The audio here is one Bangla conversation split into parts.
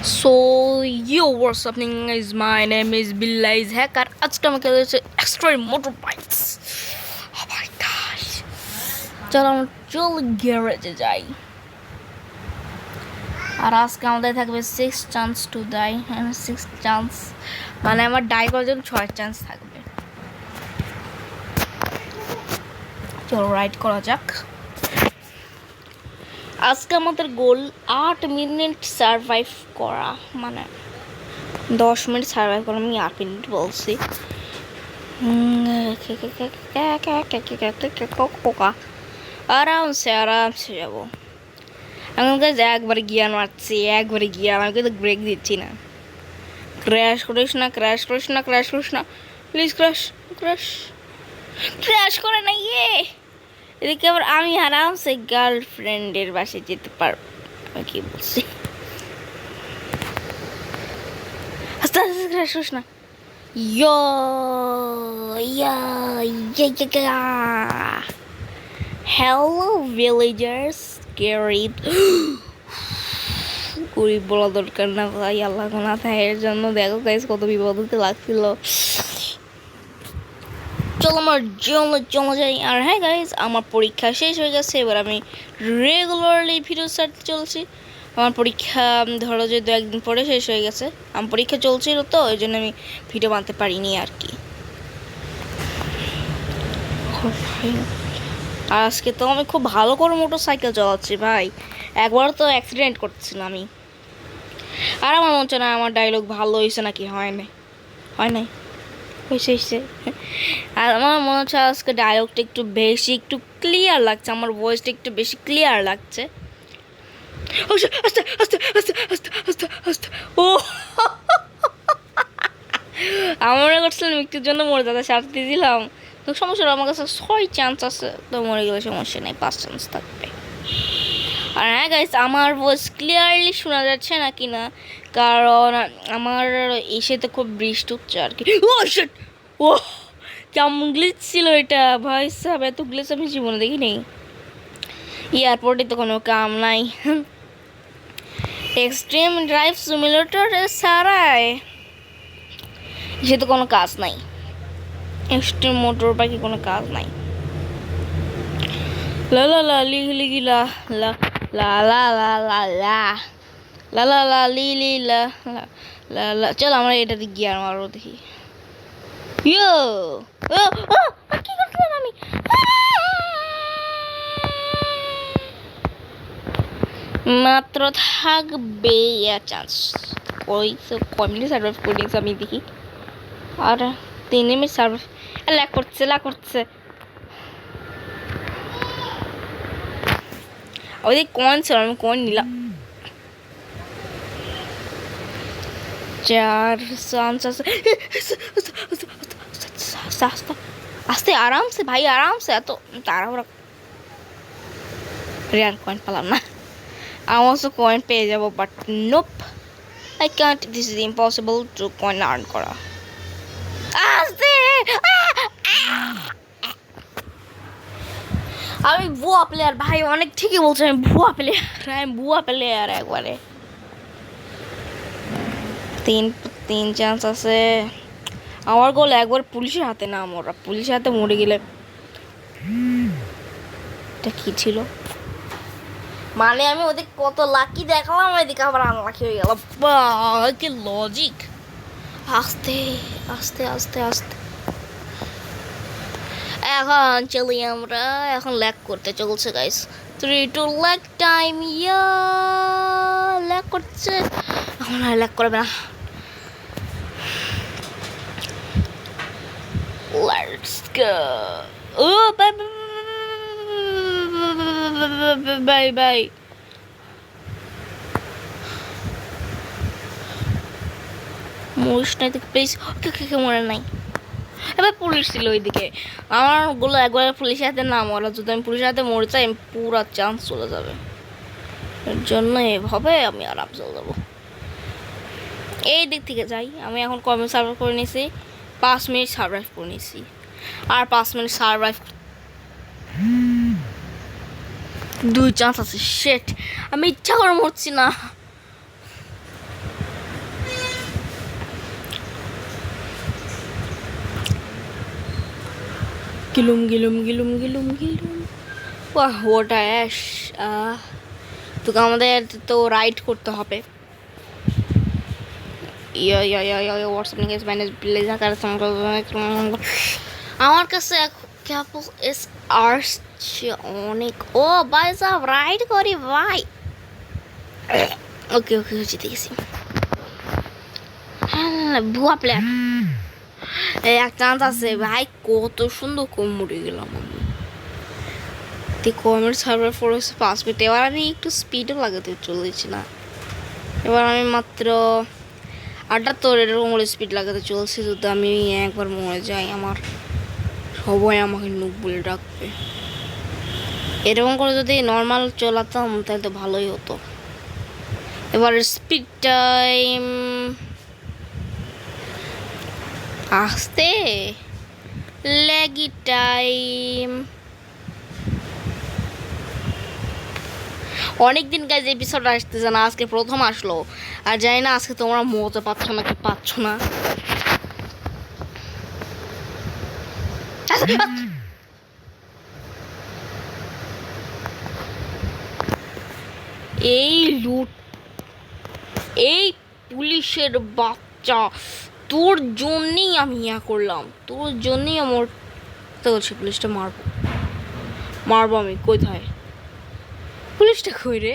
So yo, what's happening guys? My name is Billai's Hacker. আজকে আমাকে হচ্ছে Xteame motorbikes. Oh my gosh. চলো আমরা গ্যারেজে যাই। আর আজকে আমাদের থাকবে 6 চান্স টু ডাই, 6 চান্স মানে আমার ডাই করার জন্য 6 চান্স থাকবে। চলো রাইড করা যাক। আজকে আমাদের গোল 8 মিনিট সার্ভাইভ করা, মানে 10 মিনিট সার্ভাইভ করা। আমি 8 মিনিট বলছি। আরামসে আরামসে যাবো। আমি একবারে গিয়ার মারছি, একবারে গিয়ার, আমি কিন্তু ব্রেক দিচ্ছি না। ক্র্যাশ করিস না, ক্র্যাশ করিস না, ক্র্যাশ করিস না, প্লিজ ক্র্যাশ ক্র্যাশ ক্র্যাশ করে না। ইয়ে এদিকে আবার আমি আরামসে গার্লফ্রেন্ডের বাসায় যেতে পারবো। আমি কি বলছি, আস্তে আস্তে ক্র্যাশ করিস না। ইয়ো ইয়া ইয়া হ্যালো ভিলেজার্স, গরিব গরিব বলা দরকার না ভাই, আল্লাহ না থাকে এর জন্য। দেখো গাইস কত বিপদতে লাগছিল। চলো আমার চলে যাই। আর হ্যাঁ গাইজ, আমার পরীক্ষা শেষ হয়ে গেছে, এবার আমি রেগুলারলি ভিডিও ছাড়তে চলছি। আমার পরীক্ষা ধরো যে 2-1 দিন পরে শেষ হয়ে গেছে। আমার পরীক্ষা চলছিল তো ওই জন্য আমি ভিডিও বানাতে পারিনি আর কি। আর আজকে তো আমি খুব ভালো করে মোটর সাইকেল চালাচ্ছি ভাই, একবার তো অ্যাক্সিডেন্ট করতেছিলাম আমি। আর আমার মনে হচ্ছে না আমার ডায়লগ ভালো হয়েছে নাকি, হয় নাই হয়েছে। আর আমার মনে হচ্ছে আজকে ডায়লগটা একটু বেশি একটু ক্লিয়ার লাগছে, আমার ভয়েসটা একটু বেশি ক্লিয়ার লাগছে। আস্তে আস্তে আস্তে আস্তে আস্তে আস্তে ও আমার মনে করছিলাম একটুর জন্য মরে দাদা শাস্তি দিলাম। তো সমস্যা আমার কাছে 6 চান্স আছে, তো মরে গেলে সমস্যা নেই, 5 চান্স থাকবে। আর হ্যাঁ গাইস, আমার ভয়েস ক্লিয়ারলি শোনা যাচ্ছে নাকি না, কারণ আমার এসেতে খুব বৃষ্টি হচ্ছে আর কি। ও শিট, ও কেমন গ্লিচ ছিল এটা ভাই সাহেব, এত গ্লিচ আমি জীবনে দেখি নেই। এয়ারপোর্টে তো কোনো কাম নাই, এক্সট্রিম ড্রাইভ সিমুলেটর ছাড়ায় সে তো কোনো কাজ নাই। এক্সট্রিম মোটর বাইকে কোনো কাজ নাই। লা লা লা লি লি লা লা লা লা লা লা লা লা লা লা লি লি লা লা লা। চল আমরা এটাতে গিয়ার মারবো দেখি। ইয়ো কি করছিলাম আমি? মাত্র থাকবে চান্স। কই মিনিট সার্ভাইভ করে দিয়েছি আমি দেখি। আর 3 মিনিট সার্ভাইভ। ল্যাগ করছে। ওই কয়েন ছিল, আমি কয়েন নিলাম। 4 চান্স আছে। আস্তে আরামসে ভাই, আরামসে, এত তাড়াহুড়া। রেয়ার কয়েন পেলাম না। আমার তো কয়েন পেয়ে যাবো, but nope, I can't, this is impossible to coin earn করা। আস্তে আমি ভুয়া প্লেয়ার ভাই, অনেক ঠিকই বলছে, আমি ভুয়া প্লেয়ার একবারে। 3 চান্স আছে আমার। গোল একবার পুলিশের হাতে না মরা, পুলিশের হাতে মরে গেলে এটা কি ছিল, মানে আমি ওদের কত লাকি দেখালাম, ওইদিকে আবার আনলাকি হয়ে গেল। কি লজিক। আস্তে আস্তে আস্তে আস্তে এখন চলি আমরা। এখন ল্যাগ করতে চলছে guys. 3 2 lag time. Yeah lag করছে, এখন আর ল্যাগ করবে না। Let's go. ও বাই মরিস নাই তো প্লিজ। ওকে মরে নাই। এবার পুলিশ ছিল ওইদিকে, আমার গুলো একবার পুলিশের হাতে না মরা, যদি আমি পুলিশের হাতে মরে চাই পুরো চান্স চলে যাবে। এর জন্য এভাবে আমি আরাম চলে যাবো। এই দিক থেকে যাই। আমি এখন কমে সার্ভাইভ করে নিয়েছি, 5 মিনিট সার্ভাইভ করে নিয়েছি। আর 5 মিনিট সার্ভাইভ, 2 চান্স আছে। শেট, আমি ইচ্ছা করে মরছি না। গিলুম গিলুম গিলুম গিলুম গিলুম। বাহ, ওটা অ্যাশ। তোকে আমাদের তো রাইড করতে হবে। হোয়াটসঅ্যাপ লিঙ্ক ম্যানেজ প্লিজ আমার কাছে কেবল এস আসছে অনেক। ও ভাই সাহেব রাইড করি ভাই। ওকে ওকে জিতে গেছি। হ্যাঁ ভুয়া প্লেয়ার এক চান্স আছে ভাই। কত সুন্দর কম মরে গেলাম আমি। Comment server four 5 minute. এবার আমি একটু স্পিডও লাগাতে চলেছি না। এবার আমি মাত্র 78 এরকম করে স্পিড লাগাতে চলছি। যদি আমি একবার মরে যাই আমার সবাই আমাকে নুক বলে ডাকবে। এরকম করে যদি নর্মাল চলাতাম তাহলে তো ভালোই হতো। এবার স্পিড টাইম আসতে লেগি টাইম। অনেকদিন গাইজ এপিসোড আসতেছে না, আজকে প্রথম আসলো। আর জানি না আজকে তোমরা মজা পাচ্ছ না কি পাচ্ছ না। এই লুট, এই পুলিশের বাচ্চা, তোর জন্যেই আমি ইয়া করলাম, তোর জন্যেই আমার বলছি পুলিশটা মারবো মারবো আমি। কোথায় পুলিশটা? কই রে?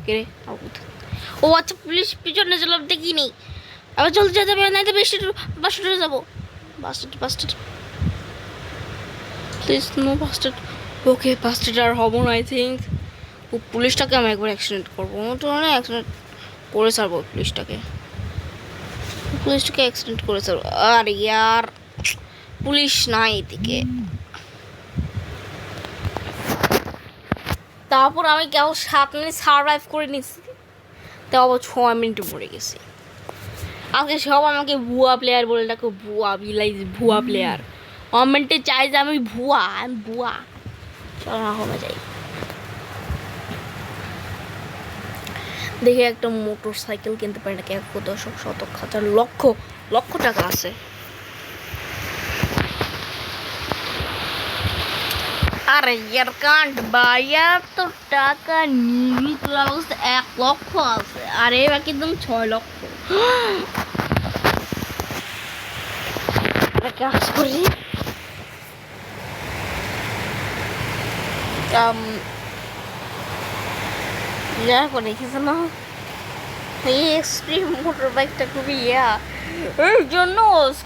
কে রে? ও আচ্ছা, পুলিশ পিছনে ছিলাম দেখিনি। আবার জলদি যেতে হবে, নাই তো বাসে যাবো। বাসটা প্লিজ নো বাসটা। ওকে বাসটা আর হবো না আই থিঙ্ক। ও পুলিশটাকে আমি একবার অ্যাক্সিডেন্ট করবো। তো না অ্যাক্সিডেন্ট করে ছাড়বো পুলিশটাকে অ্যাক্সিডেন্ট করে ছাড়বো। আর ইয়ার পুলিশ নাই এদিকে। তারপর আমি কেবল 7 মিনিট সার্ভাইভ করে নিচ্ছি, তাও 6 মিনিটে মরে গেছি। আজকে সব আমাকে ভুয়া প্লেয়ার বলে ডাকো। ভুয়া বিলাইজ, ভুয়া প্লেয়ার। কমেন্টে চাই যে আমি ভুয়া, আমি ভুয়া। চল না হবে যাই। দেখে একটা মোটর সাইকেল কিনতে পারি নাকি। 1,000,000,000 লক্ষ লক্ষ টাকা আছে। আরে ইয়ার কান্ট বাইয়ার তো টাকা নিবি তোর অবস্থা 1 লক্ষ আছে। আরে বাকি একদম 6 লক্ষ। কাজ করি যা করে দেখেছ না, এই এক্সট্রিম মোটর বাইকটা খুবই এর জন্য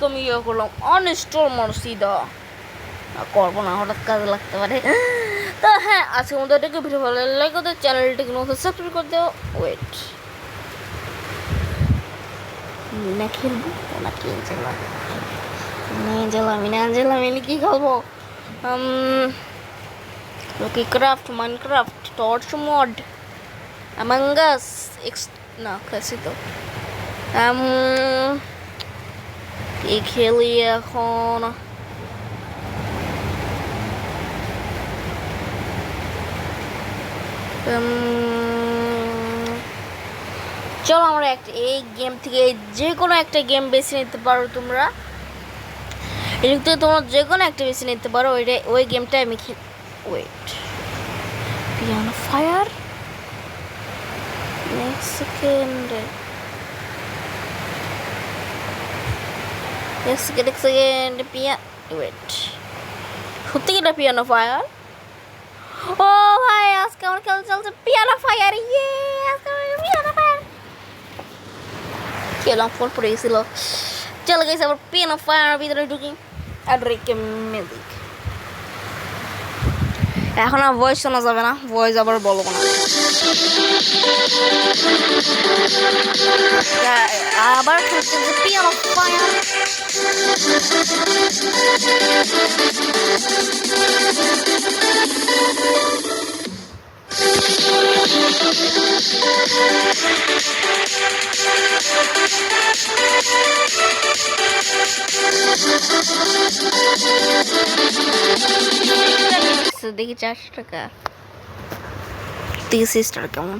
আমি ইয়ে করলাম অনইনস্টল সিধা করবো না, হঠাৎ কাজে লাগতে পারে। তো হ্যাঁ, আজকে মধ্যে এটাকে ভিডিও ভালো লাগে ওদের চ্যানেলটিকে নতুন সাবস্ক্রাইব করে দেওয়া। ওয়েট মিনা খেলবো নাকি মিনি কি খেলবো? Lucky craft, Minecraft, torch mod, Among Us না কাছে তো কি খেলি এখন? চলো আমরা এই গেম থেকে যে কোনো একটা গেম বেছে নিতে পারো তোমরা। এর থেকে তোমরা যে কোনো একটা বেছে নিতে পারো। ওই গেমটা আমি wait piano fire next second wait সত্যি কি এটা পিয়ানো ফায়ার? ও ভাই আজকে আমার খেলা চলছে পিয়ানো ফায়ার। পিয়ানো ফায়ার খেলাম, ফোন পড়ে গেছিল। চলে গেছে আবার পিয়ানো ফায়ার ভিতরে ঢুকি। আর রেখে মিউজিক এখন আর ভয়েস শোনা যাবে না, ভয়েস আবার বলবো না। আবার পিয়ানো ফায়ার। দেখি 400 টাকা। সিস্টার কেমন?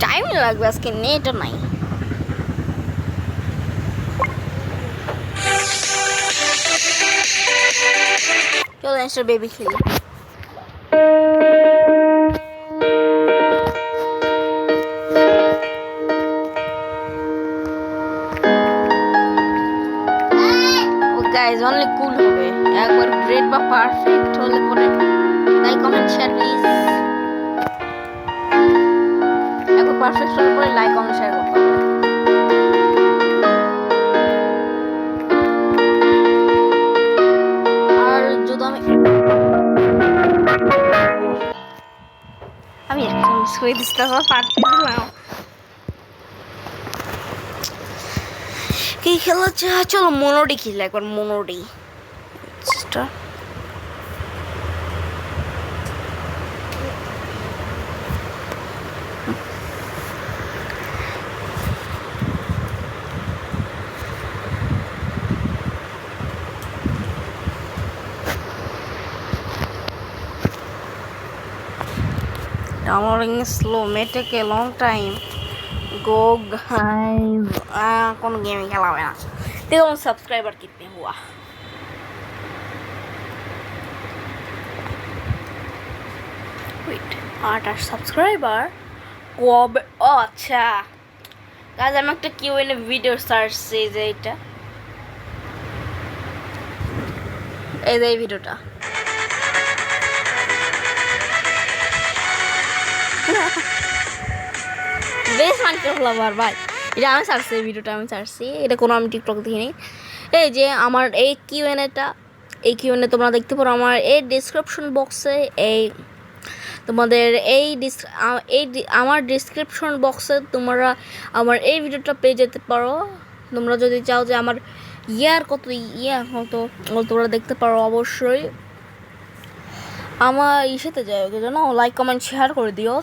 যাই লাগবে, আজকে নেটও নাই। চলো একটা বেবি খেলি। গাইজ অনলি কুল হবে, একবার গ্রেট বা পারফেক্ট হলে পরে লাইক কমেন্ট শেয়ার প্লিজ। একবার পারফেক্ট হলে পরে লাইক কমেন্ট শেয়ার করতে হবে। আর যদি আমি একটা মিস করে দিচ্ছিলাম, পারতেছিলাম কি খেলা যায়। চলো মনোডি খেলে একবার, মনোডি downloading is slow, may take a long time. Go guys, কোনো গেমই খেলা হবে না। देखो सब्सक्राइबर कितने हुआ। Wait, 8 সাবস্ক্রাইবার কবে? ও আচ্ছা গাইস, আমি একটা কিউএনএ ভিডিও সার্চ এই যে এটা, এই যে এই ভিডিওটা বেশ মানতে হলো আমার ভাই। এটা আমি সার্চছি, এই ভিডিওটা আমি সার্চছি, এটা কোনো আমি টিকটক দেখিনি। এই যে আমার এই কিউএনএটা, এই কিউএনএ তোমরা দেখতে পারো আমার এই ডিসক্রিপশন বক্সে। এই তোমাদের আমার ডিসক্রিপশন বক্সে তোমরা আমার এই ভিডিওটা পেয়ে যেতে পারো। তোমরা যদি চাও যে আমার কত তোমরা দেখতে পারো, অবশ্যই আমার সাথে যাই জানো, লাইক কমেন্ট শেয়ার করে দিও।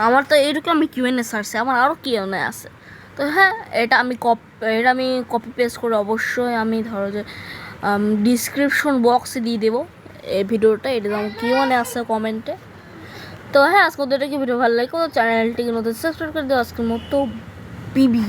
আমার তো এইরকম আমি কিউএনএ সার্চে, আমার আরও কিউএনএ আছে। তো হ্যাঁ, এটা আমি কপি পেস্ট করে অবশ্যই আমি ধরো যে ডিসক্রিপশন বক্সে দিয়ে দেবো এই ভিডিওটা। এটা আমার কিউএনএ আছে কমেন্টে। তো হ্যাঁ, আজকে ওদেরকে ভিডিও ভালো লাগে, চ্যানেলটিকে নতুন সাবস্ক্রাইব করে দিও। আজকের মতো বিবি।